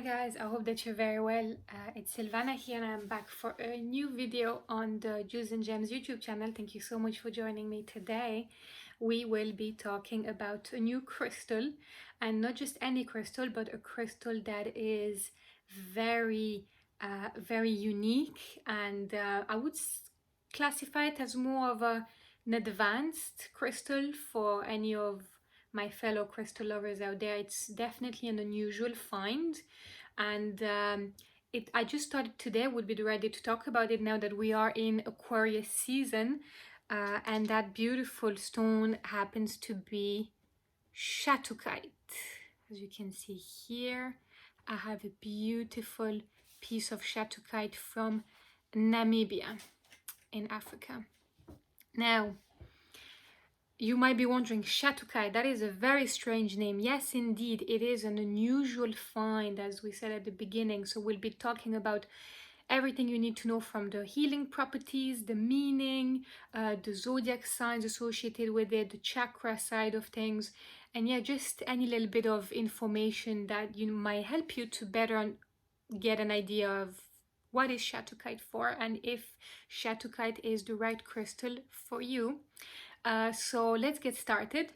guys, I hope that you're very well. It's Sylvana here and I'm back for a new video on the Jewels and Gems YouTube channel. Thank you so much for joining me today. We will be talking about a new crystal, and not just any crystal, but a crystal that is very unique, and I would classify it as more of an advanced crystal for any of my fellow crystal lovers out there. It's definitely an unusual find, and I just thought today would be ready to talk about it now that we are in Aquarius season, and that beautiful stone happens to be Shattuckite. As you can see here, I have a beautiful piece of Shattuckite from Namibia in Africa. Now, you might be wondering, Shattuckite, that is a very strange name. Yes, indeed, it is an unusual find, as we said at the beginning. So we'll be talking about everything you need to know, from the healing properties, the meaning, the zodiac signs associated with it, the chakra side of things, and yeah, just any little bit of information that might help you to better get an idea of what is Shattuckite for, and if Shattuckite is the right crystal for you. So let's get started.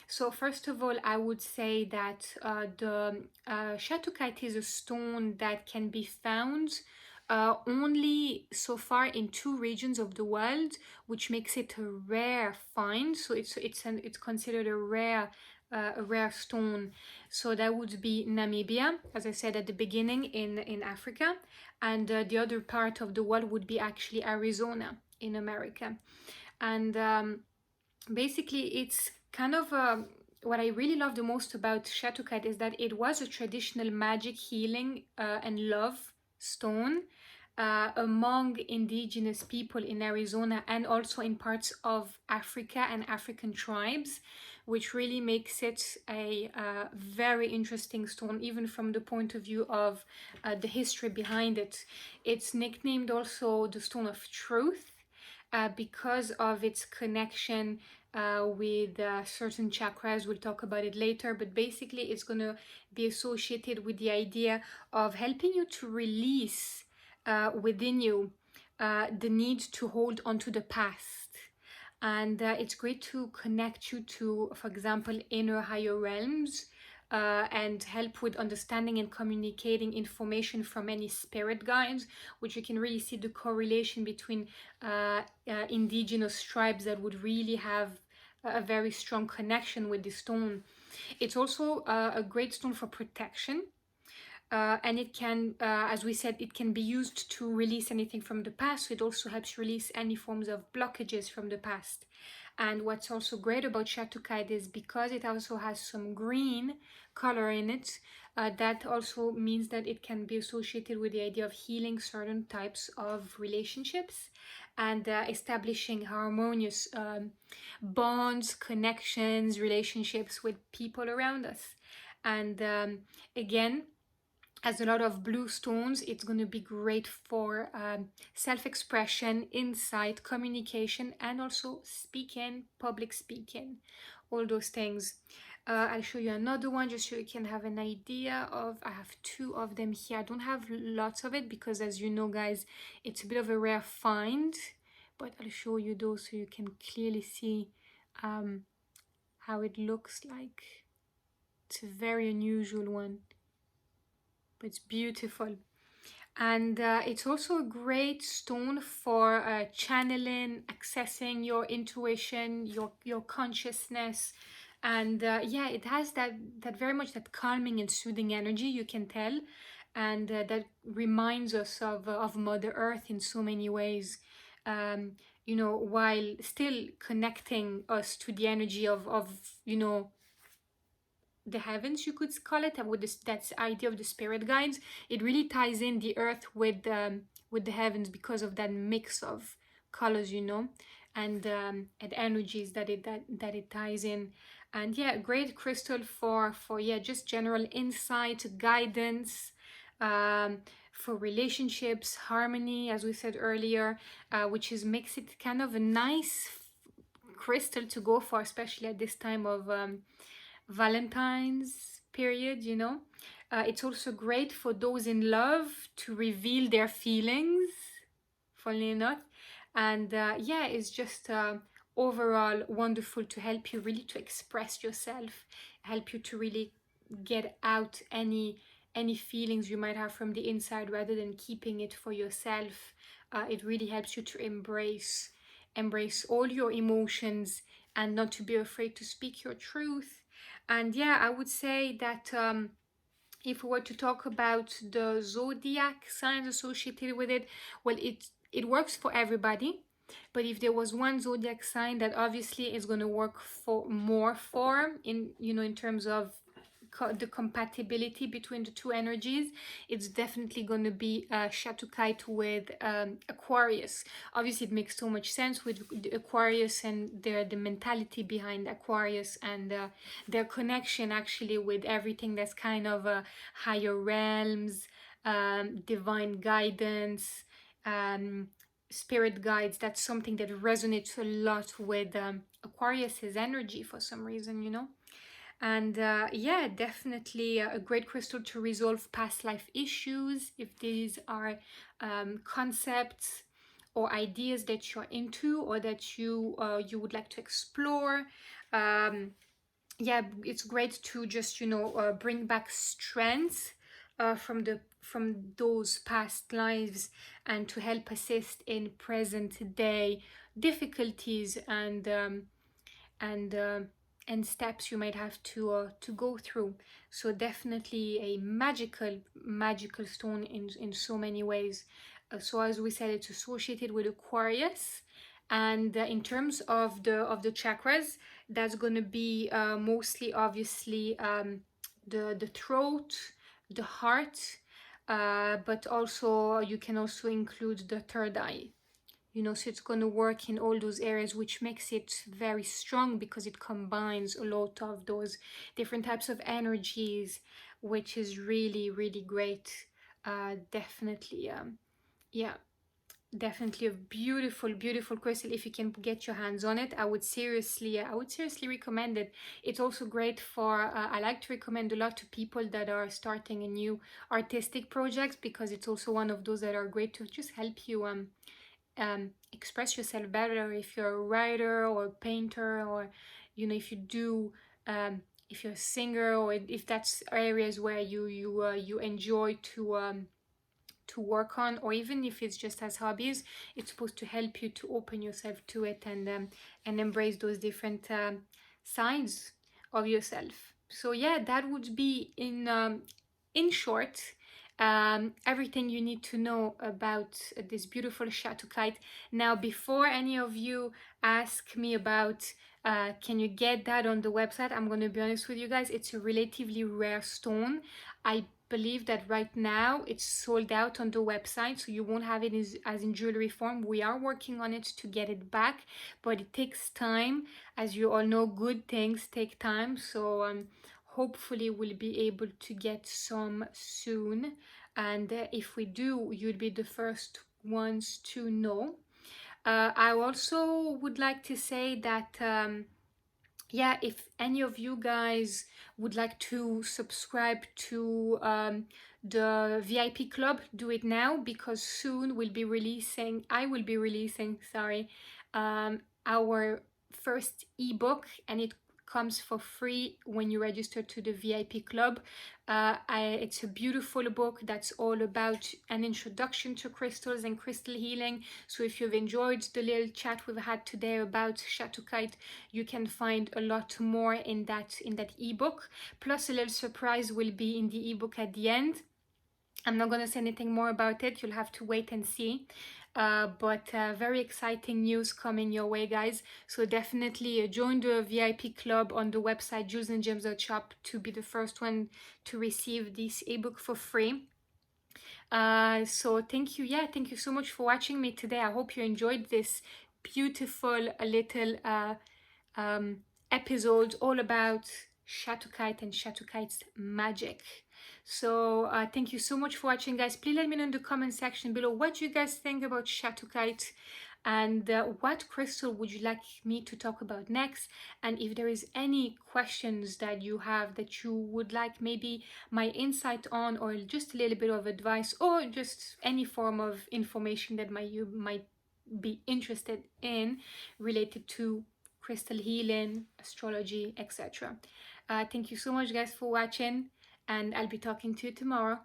So first of all, I would say that the Shattuckite is a stone that can be found only so far in 2 regions of the world, which makes it a rare find. So it's considered a rare stone. So that would be Namibia, as I said at the beginning, in Africa, and the other part of the world would be actually Arizona in America. And basically, it's kind of what I really love the most about Shattuckite is that it was a traditional magic, healing, and love stone among indigenous people in Arizona, and also in parts of Africa and African tribes, which really makes it a very interesting stone, even from the point of view of the history behind it. It's nicknamed also the Stone of Truth, because of its connection with certain chakras. We'll talk about it later, but basically it's going to be associated with the idea of helping you to release within you the need to hold on to the past. And it's great to connect you to, for example, inner higher realms, and help with understanding and communicating information from any spirit guides, which you can really see the correlation between indigenous tribes that would really have a very strong connection with this stone. It's also a great stone for protection, and it can, as we said, it can be used to release anything from the past. So it also helps release any forms of blockages from the past. And what's also great about Shattuckite is because it also has some green color in it, that also means that it can be associated with the idea of healing certain types of relationships and establishing harmonious bonds, connections, relationships with people around us. And again, as a lot of blue stones, it's going to be great for self-expression, insight, communication, and also speaking, public speaking, all those things. I'll show you another one just so you can have an idea of, I have 2 of them here. I don't have lots of it because, as you know guys, it's a bit of a rare find, but I'll show you those so you can clearly see how it looks like. It's a very unusual one, but it's beautiful. And it's also a great stone for channeling, accessing your intuition, your consciousness. And yeah, it has that very much that calming and soothing energy, you can tell, and that reminds us of Mother Earth in so many ways, you know, while still connecting us to the energy of you know, the heavens, you could call it, with this, that's idea of the spirit guides. It really ties in the earth with the heavens because of that mix of colors, you know, and energies that it ties in. And yeah, great crystal for yeah, just general insight, guidance, for relationships, harmony, as we said earlier, which makes it kind of a nice crystal to go for, especially at this time of Valentine's period, you know. It's also great for those in love to reveal their feelings, funnily enough. And yeah, it's just overall wonderful to help you really to express yourself, help you to really get out any feelings you might have from the inside rather than keeping it for yourself. It really helps you to embrace all your emotions and not to be afraid to speak your truth. And yeah, I would say that if we were to talk about the zodiac signs associated with it, well, it works for everybody. But if there was one zodiac sign that obviously is going to work for more for in, you know, in terms of the compatibility between the two energies, it's definitely going to be Shattuckite with Aquarius. Obviously it makes so much sense with the Aquarius and the mentality behind Aquarius, and their connection actually with everything that's kind of higher realms, divine guidance, spirit guides. That's something that resonates a lot with Aquarius's energy for some reason, you know. And yeah, definitely a great crystal to resolve past life issues if these are concepts or ideas that you're into or that you would like to explore. Yeah, it's great to just, you know, bring back strength from those past lives, and to help assist in present day difficulties and and steps you might have to go through. So definitely a magical stone in so many ways. So as we said, it's associated with Aquarius, and in terms of the chakras, that's going to be mostly obviously the throat, the heart, but also you can also include the third eye, you know. So it's going to work in all those areas, which makes it very strong because it combines a lot of those different types of energies, which is really great. Definitely yeah, definitely a beautiful crystal. If you can get your hands on it, I would seriously recommend it. It's also great for I like to recommend a lot to people that are starting a new artistic projects, because it's also one of those that are great to just help you express yourself better. If you're a writer or a painter, or you know, if you do if you're a singer, or if that's areas where you enjoy to work on, or even if it's just as hobbies, it's supposed to help you to open yourself to it and embrace those different sides of yourself. So yeah, that would be in short everything you need to know about this beautiful Shattuckite. Now, before any of you ask me about can you get that on the website, I'm going to be honest with you guys, it's a relatively rare stone. I believe that right now it's sold out on the website, so you won't have it as in jewelry form. We are working on it to get it back, but it takes time. As you all know, good things take time. So hopefully we'll be able to get some soon, and if we do, you'll be the first ones to know. I also would like to say that yeah, if any of you guys would like to subscribe to the VIP club, do it now, because soon I will be releasing, sorry, our first ebook, and it comes for free when you register to the VIP club. It's a beautiful book that's all about an introduction to crystals and crystal healing. So if you've enjoyed the little chat we've had today about Shattuckite, you can find a lot more in that ebook. Plus a little surprise will be in the ebook at the end. I'm not going to say anything more about it. You'll have to wait and see. But very exciting news coming your way, guys. So definitely join the VIP club on the website jewelsandgems.shop to be the first one to receive this ebook for free. So thank you. Yeah, thank you so much for watching me today. I hope you enjoyed this beautiful little episode all about Shattuckite and Shattuckite's magic. So thank you so much for watching, guys. Please let me know in the comment section below what you guys think about Shattuckite. and what crystal would you like me to talk about next. And if there is any questions that you have that you would like maybe my insight on, or just a little bit of advice, or just any form of information that you might be interested in related to crystal healing, astrology, etc. Thank you so much, guys, for watching, and I'll be talking to you tomorrow.